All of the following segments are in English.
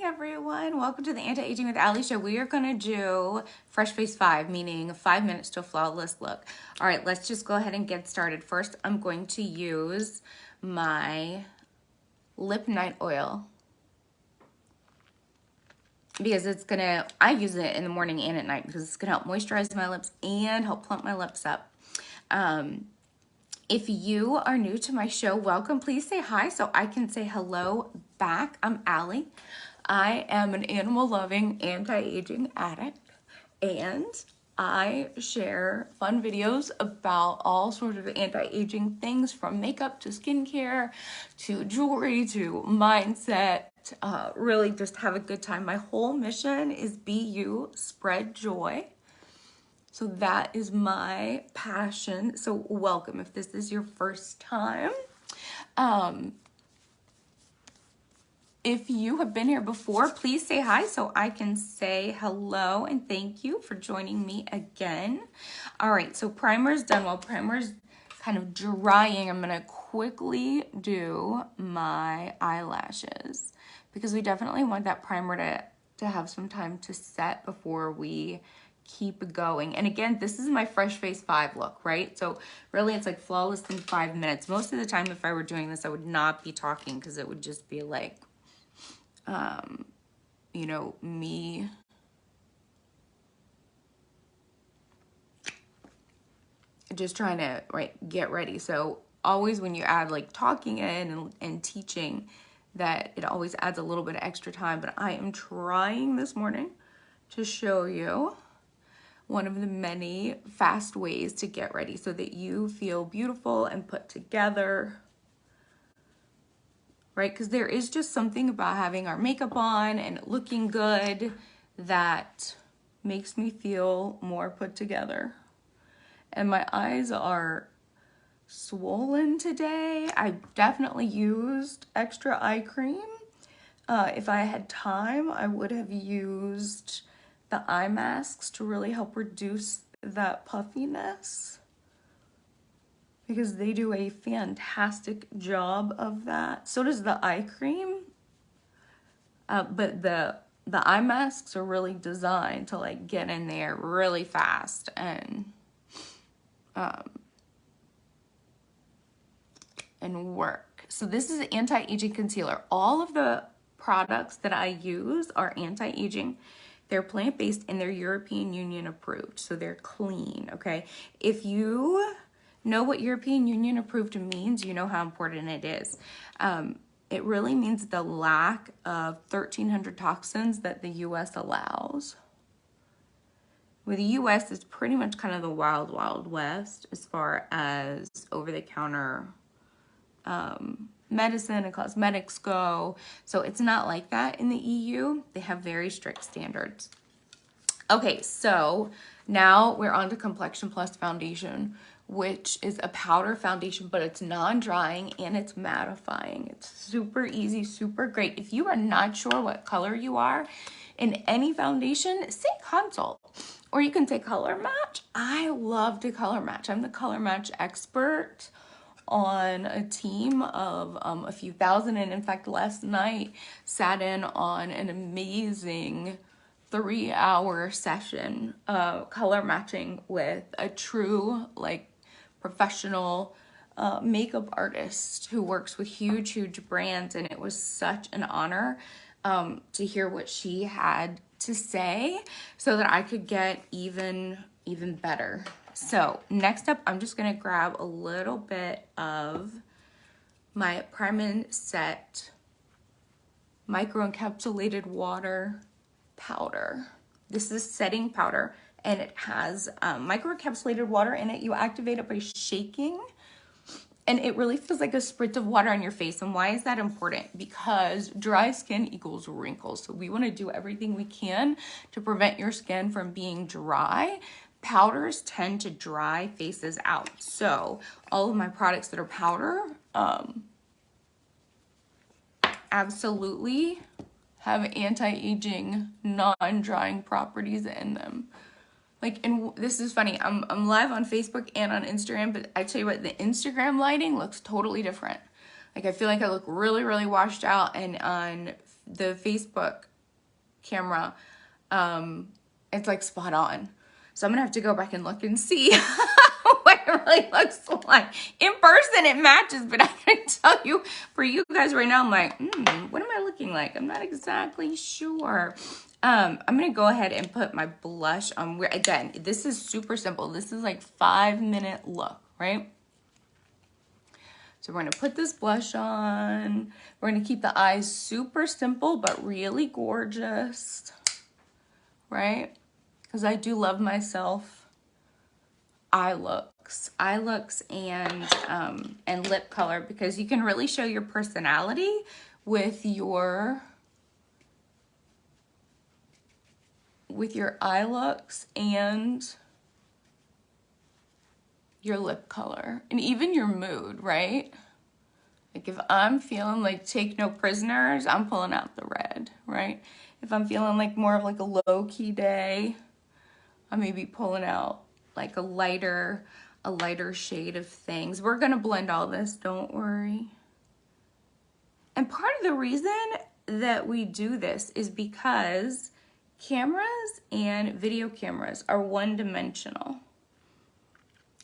everyone. Welcome to the Anti-Aging with Ali show. We are going to do Fresh Face 5, meaning 5 minutes to a flawless look. All right, let's just go ahead and get started. First, I'm going to use my Lip Night Oil because I use it in the morning and at night because it's going to help moisturize my lips and help plump my lips up. If you are new to my show, welcome. Please say hi so I can say hello back. I'm Ali. I am an animal-loving anti-aging addict, and I share fun videos about all sorts of anti-aging things, from makeup to skincare to jewelry to mindset. Really just have a good time. My whole mission is be you, spread joy. So that is my passion. So welcome if this is your first time. If you have been here before, please say hi so I can say hello and thank you for joining me again. All right, so primer's done. While primer's kind of drying, I'm gonna quickly do my eyelashes because we definitely want that primer to have some time to set before we keep going. And again, this is my Fresh Face 5 look, right? So really it's like flawless in 5 minutes. Most of the time if I were doing this, I would not be talking because it would just be like, you know, me just trying to get ready. So always when you add like talking in and teaching, that it always adds a little bit of extra time. But I am trying this morning to show you one of the many fast ways to get ready so that you feel beautiful and put together, right? Because there is just something about having our makeup on and looking good that makes me feel more put together. And my eyes are swollen today. I definitely used extra eye cream. If I had time, I would have used the eye masks to really help reduce that puffiness because they do a fantastic job of that. So does the eye cream, but the eye masks are really designed to like get in there really fast and work. So this is an anti-aging concealer. All of the products that I use are anti-aging. They're plant-based and they're European Union approved, so they're clean, okay? If you know what European Union approved means, you know how important it is. It really means the lack of 1,300 toxins that the US allows. With the US, it's pretty much kind of the wild, wild west as far as over-the-counter medicine and cosmetics go. So it's not like that in the EU. They have very strict standards. Okay, so now we're on to Complexion Plus Foundation, which is a powder foundation, but it's non-drying and it's mattifying. It's super easy, super great. If you are not sure what color you are in any foundation, say consult. Or you can say color match. I love to color match. I'm the color match expert on a team of a few thousand, and in fact last night sat in on an amazing 3-hour session color matching with a true like professional makeup artist who works with huge brands, and it was such an honor to hear what she had to say so that I could get even better. So next up, I'm just gonna grab a little bit of my Prime and Set microencapsulated water powder. This is setting powder and it has microencapsulated water in it. You activate it by shaking and it really feels like a spritz of water on your face. And why is that important? Because dry skin equals wrinkles. So we wanna do everything we can to prevent your skin from being dry. Powders tend to dry faces out. So all of my products that are powder absolutely have anti-aging, non-drying properties in them. Like, and this is funny, I'm live on Facebook and on Instagram, but I tell you what, the Instagram lighting looks totally different. Like, I feel like I look really washed out, and on the Facebook camera, it's like spot on. So I'm gonna have to go back and look and see what it really looks like. In person it matches, but I can tell you, for you guys right now, I'm like, what am I looking like? I'm not exactly sure. I'm gonna go ahead and put my blush on. Again, this is super simple. This is like 5-minute look, right? So we're gonna put this blush on. We're gonna keep the eyes super simple, but really gorgeous, right? Because I do love myself eye looks and lip color, because you can really show your personality with your eye looks and your lip color and even your mood, right? Like if I'm feeling like take no prisoners, I'm pulling out the red, right? If I'm feeling like more of like a low-key day, I may be pulling out like a lighter shade of things. We're gonna blend all this, don't worry. And part of the reason that we do this is because cameras and video cameras are one-dimensional.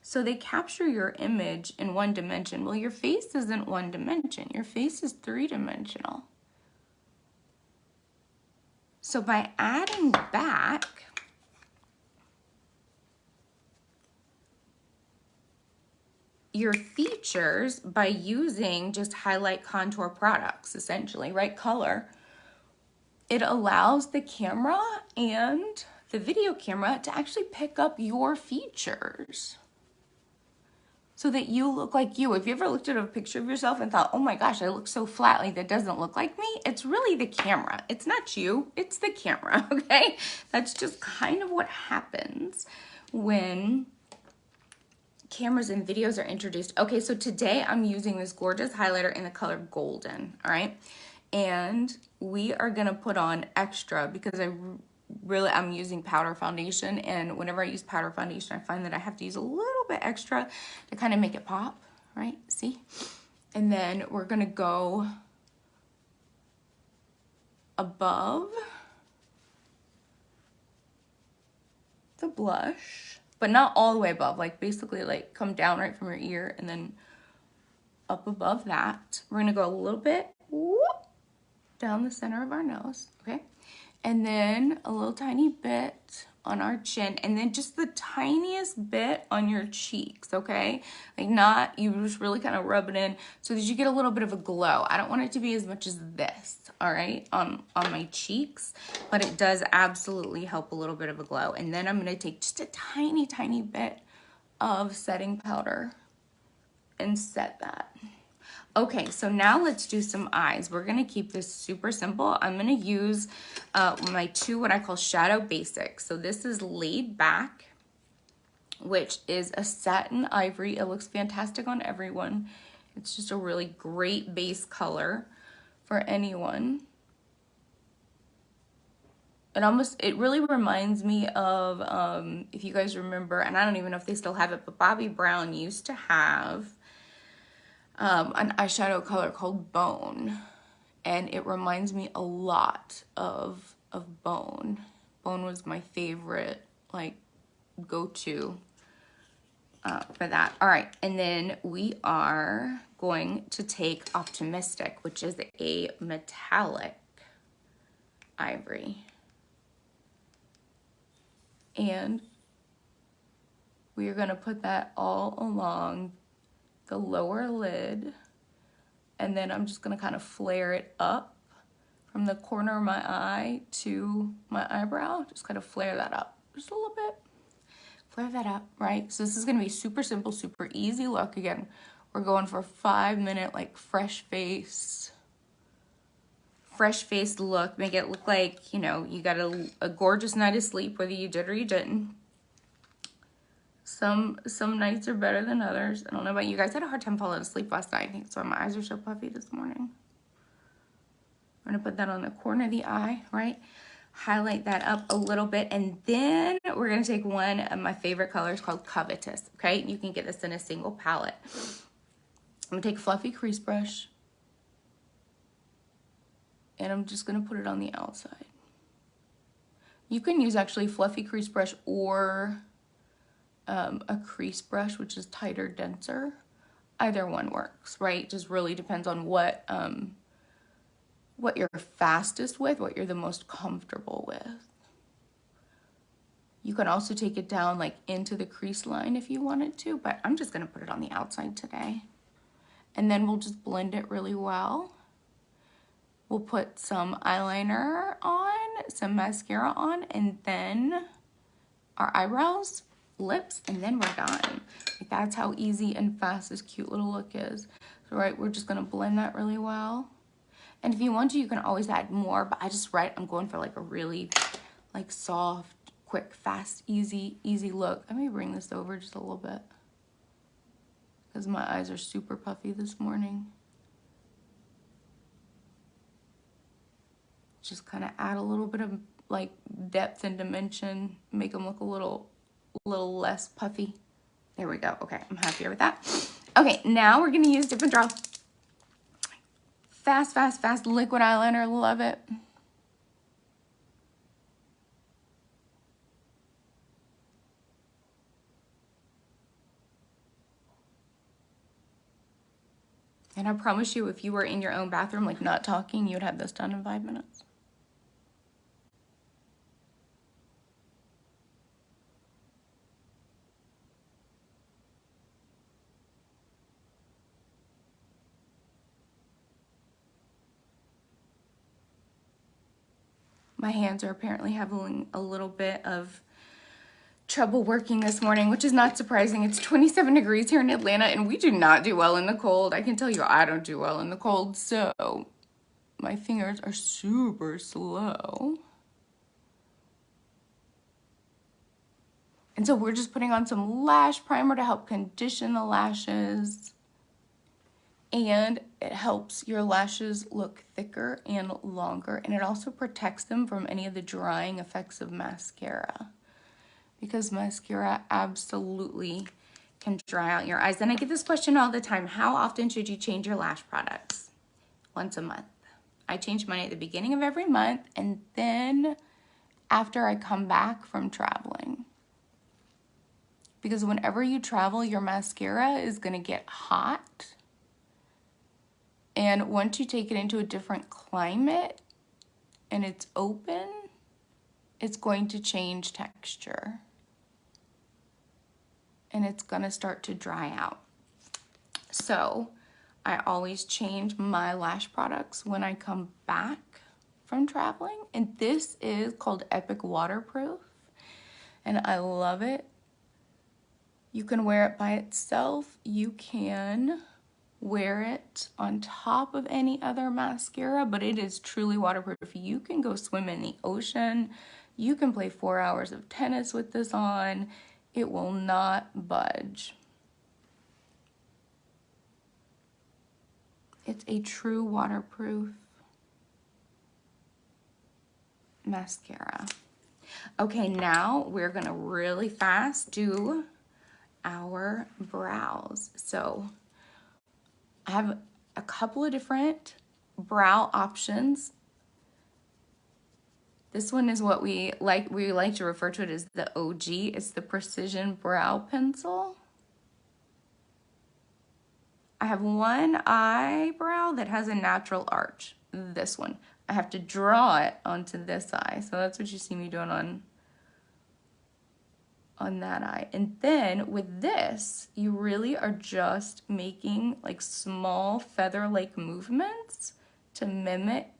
So they capture your image in one dimension. Well, your face isn't one dimension. Your face is 3-dimensional. So by adding back your features by using just highlight contour products, essentially, right? Color, it allows the camera and the video camera to actually pick up your features so that you look like you. If you ever looked at a picture of yourself and thought, oh my gosh, I look so flat, like that doesn't look like me, it's really the camera. It's not you, it's the camera, okay? That's just kind of what happens when cameras and videos are introduced. Okay, so today I'm using this gorgeous highlighter in the color Golden, all right? And we are gonna put on extra because I'm using powder foundation, and whenever I use powder foundation, I find that I have to use a little bit extra to kind of make it pop, right? See? And then we're gonna go above the blush, but not all the way above, like basically like come down right from your ear and then up above that. We're gonna go a little bit whoop, down the center of our nose, okay? And then a little tiny bit on our chin, and then just the tiniest bit on your cheeks, okay? Like not, you just really kind of rub it in so that you get a little bit of a glow. I don't want it to be as much as this, all right, on my cheeks, but it does absolutely help a little bit of a glow. And then I'm gonna take just a tiny, tiny bit of setting powder and set that. Okay, so now let's do some eyes. We're gonna keep this super simple. I'm gonna use my two, what I call shadow basics. So this is Laid Back, which is a satin ivory. It looks fantastic on everyone. It's just a really great base color for anyone. It really reminds me of, if you guys remember, and I don't even know if they still have it, but Bobbi Brown used to have an eyeshadow color called Bone, and it reminds me a lot of Bone. Bone was my favorite, like, go-to for that. All right, and then we are going to take Optimistic, which is a metallic ivory, and we are going to put that all along the lower lid, and then I'm just gonna kind of flare it up from the corner of my eye to my eyebrow. Just kind of flare that up just a little bit. Flare that up, right? So this is gonna be super simple, super easy look. Again, we're going for 5-minute, like fresh face look. Make it look like, you know, you got a gorgeous night of sleep, whether you did or you didn't. Some nights are better than others. I don't know about you guys. I had a hard time falling asleep last night. I think that's why my eyes are so puffy this morning. I'm gonna put that on the corner of the eye, right? Highlight that up a little bit, and then we're gonna take one of my favorite colors called Covetous, okay? You can get this in a single palette. I'm gonna take a fluffy crease brush. And I'm just gonna put it on the outside. You can use actually fluffy crease brush or a crease brush, which is tighter, denser. Either one works, right? Just really depends on what you're fastest with, what you're the most comfortable with. You can also take it down like into the crease line if you wanted to, but I'm just gonna put it on the outside today. And then we'll just blend it really well. We'll put some eyeliner on, some mascara on, and then our eyebrows, lips, and then we're done. Like, that's how easy and fast this cute little look is. So, right, we're just gonna blend that really well. And if you want to, you can always add more, but I'm going for like a really like soft, quick, fast, easy look. Let me bring this over just a little bit because my eyes are super puffy this morning. Just kind of add a little bit of like depth and dimension, make them look a little less puffy. There we go. Okay, I'm happier with that. Okay, now we're gonna use Dip and Draw. Fast, fast, fast liquid eyeliner, love it. And I promise you, if you were in your own bathroom, like not talking, you would have this done in 5 minutes. My hands are apparently having a little bit of trouble working this morning, which is not surprising. It's 27 degrees here in Atlanta, and we do not do well in the cold. I can tell you I don't do well in the cold, so my fingers are super slow. And so we're just putting on some lash primer to help condition the lashes. And it helps your lashes look thicker and longer. And it also protects them from any of the drying effects of mascara, because mascara absolutely can dry out your eyes. And I get this question all the time. How often should you change your lash products? Once a month. I change mine at the beginning of every month and then after I come back from traveling. Because whenever you travel, your mascara is gonna get hot. And once you take it into a different climate and it's open, it's going to change texture. And it's gonna start to dry out. So I always change my lash products when I come back from traveling. And this is called Epic Waterproof. And I love it. You can wear it by itself. You can wear it on top of any other mascara, but it is truly waterproof. You can go swim in the ocean. You can play 4 hours of tennis with this on. It will not budge. It's a true waterproof mascara. Okay, now we're gonna really fast do our brows. So I have a couple of different brow options. This one is what we like to refer to it as the OG. It's the Precision Brow Pencil. I have one eyebrow that has a natural arch. This one. I have to draw it onto this eye. So that's what you see me doing on that eye. And then with this, you really are just making like small feather-like movements to mimic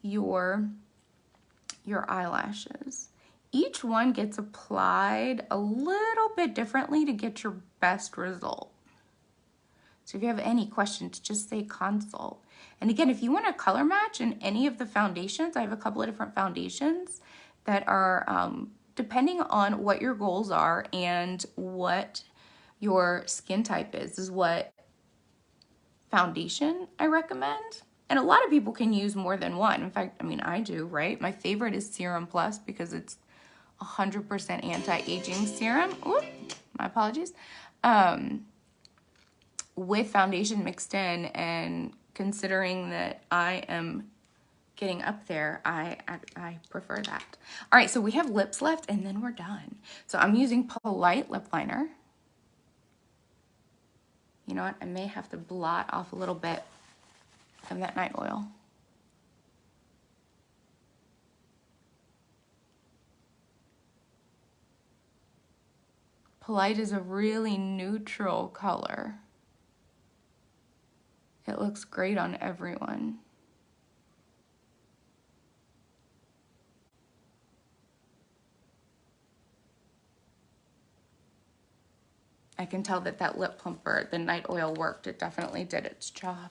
your eyelashes. Each one gets applied a little bit differently to get your best result. So if you have any questions, just say consult. And again, if you want to color match in any of the foundations, I have a couple of different foundations that are depending on what your goals are and what your skin type is what foundation I recommend. And a lot of people can use more than one. In fact, I mean, I do, right? My favorite is Serum Plus because it's 100% anti-aging serum. Ooh, my apologies. With foundation mixed in and considering that I am getting up there, I prefer that. All right, so we have lips left and then we're done. So I'm using Polite lip liner. You know what? I may have to blot off a little bit of that night oil. Polite is a really neutral color. It looks great on everyone. I can tell that that lip plumper, the night oil worked. It definitely did its job.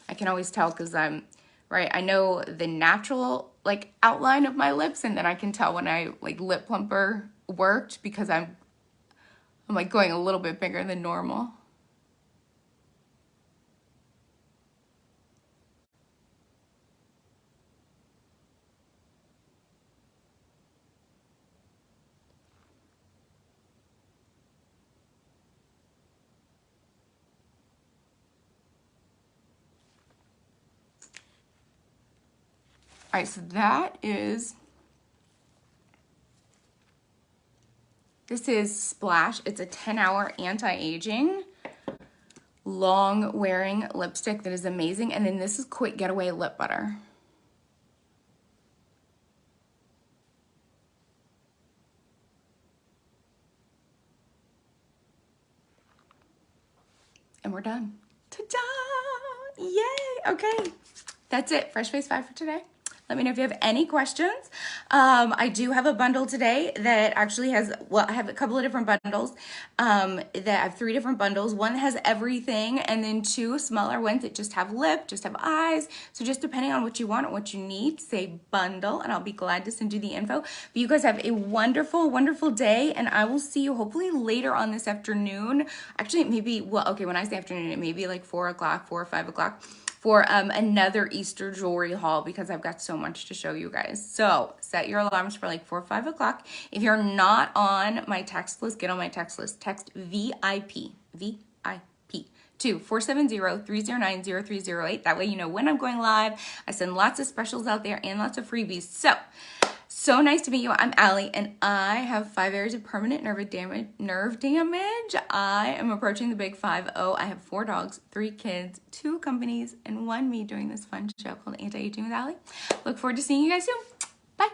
I can always tell because right, I know the natural like outline of my lips, and then I can tell when I like lip plumper worked because I'm like going a little bit bigger than normal. All right, so this is Splash. It's a 10-hour anti-aging, long-wearing lipstick that is amazing. And then this is Quick Getaway Lip Butter. And we're done. Ta-da! Yay! Okay, that's it. Fresh Face 5 for today. Let me know if you have any questions. I do have a bundle today that actually has, well, I have a couple of different bundles that I have 3 different bundles. One that has everything, and then 2 smaller ones that just have lip, just have eyes. So just depending on what you want or what you need, say bundle, and I'll be glad to send you the info. But you guys have a wonderful, wonderful day, and I will see you hopefully later on this afternoon. Actually, maybe, well, okay, when I say afternoon, it may be like 4 o'clock, 4 or 5 o'clock. For another Easter jewelry haul because I've got so much to show you guys. So set your alarms for like 4 or 5 o'clock. If you're not on my text list, get on my text list. Text VIP to 470-309-0308. That way you know when I'm going live. I send lots of specials out there and lots of freebies. So nice to meet you. I'm Allie, and I have 5 areas of permanent nerve damage. I am approaching the big 5-0. I have 4 dogs, 3 kids, 2 companies, and 1 me doing this fun show called Anti-Aging with Allie. Look forward to seeing you guys soon. Bye.